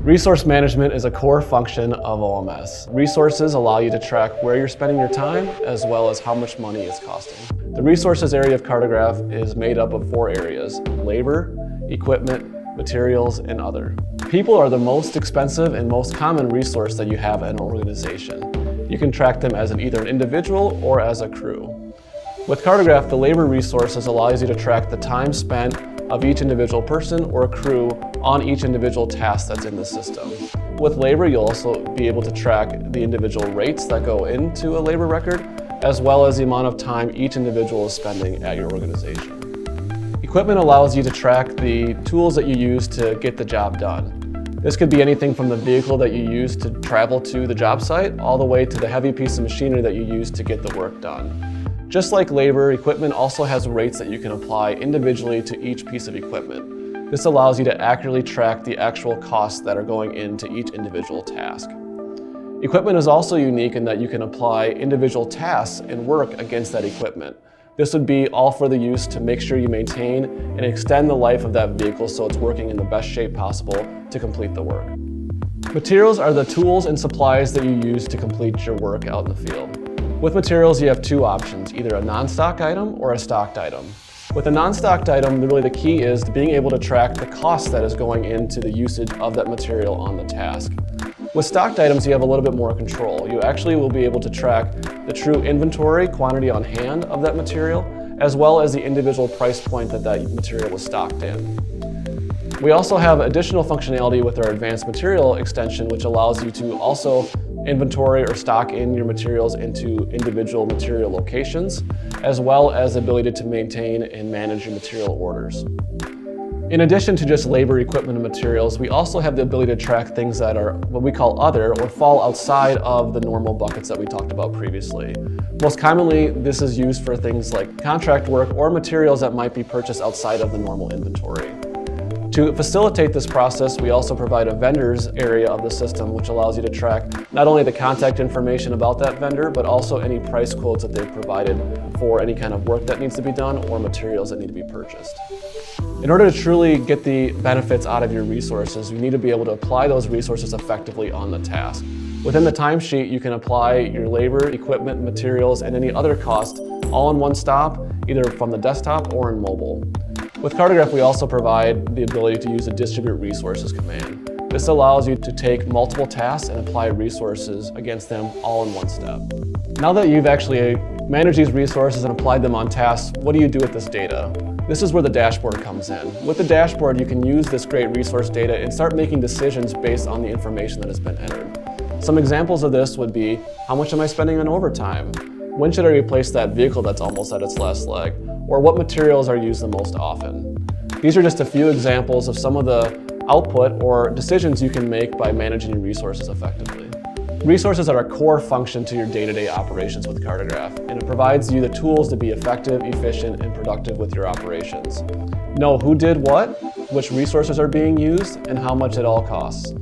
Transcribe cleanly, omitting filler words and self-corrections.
Resource management is a core function of OMS. Resources allow you to track where you're spending your time as well as how much money it's costing. The resources area of Cartograph is made up of 4 areas: labor, equipment, materials, and other. People are the most expensive and most common resource that you have in an organization. You can track them as either an individual or as a crew. With Cartograph, the labor resources allows you to track the time spent of each individual person or crew on each individual task that's in the system. With labor, you'll also be able to track the individual rates that go into a labor record, as well as the amount of time each individual is spending at your organization. Equipment allows you to track the tools that you use to get the job done. This could be anything from the vehicle that you use to travel to the job site, all the way to the heavy piece of machinery that you use to get the work done. Just like labor, equipment also has rates that you can apply individually to each piece of equipment. This allows you to accurately track the actual costs that are going into each individual task. Equipment is also unique in that you can apply individual tasks and work against that equipment. This would be all for the use to make sure you maintain and extend the life of that vehicle so it's working in the best shape possible to complete the work. Materials are the tools and supplies that you use to complete your work out in the field. With materials, you have 2 options, either a non-stock item or a stocked item. With a non-stocked item, really the key is being able to track the cost that is going into the usage of that material on the task. With stocked items, you have a little bit more control. You actually will be able to track the true inventory quantity on hand of that material, as well as the individual price point that that material was stocked in. We also have additional functionality with our advanced material extension, which allows you to also inventory or stock in your materials into individual material locations, as well as the ability to maintain and manage your material orders. In addition to just labor, equipment, and materials, we also have the ability to track things that are what we call other or fall outside of the normal buckets that we talked about previously. Most commonly, this is used for things like contract work or materials that might be purchased outside of the normal inventory. To facilitate this process, we also provide a vendors area of the system, which allows you to track not only the contact information about that vendor, but also any price quotes that they've provided for any kind of work that needs to be done or materials that need to be purchased. In order to truly get the benefits out of your resources, you need to be able to apply those resources effectively on the task. Within the timesheet, you can apply your labor, equipment, materials, and any other cost all in one stop, either from the desktop or in mobile. With Cartograph, we also provide the ability to use a distribute resources command. This allows you to take multiple tasks and apply resources against them all in one step. Now that you've actually managed these resources and applied them on tasks, what do you do with this data? This is where the dashboard comes in. With the dashboard, you can use this great resource data and start making decisions based on the information that has been entered. Some examples of this would be, how much am I spending on overtime? When should I replace that vehicle that's almost at its last leg? Or what materials are used the most often? These are just a few examples of some of the output or decisions you can make by managing your resources effectively. Resources are a core function to your day-to-day operations with Cartograph, and it provides you the tools to be effective, efficient, and productive with your operations. Know who did what, which resources are being used, and how much it all costs.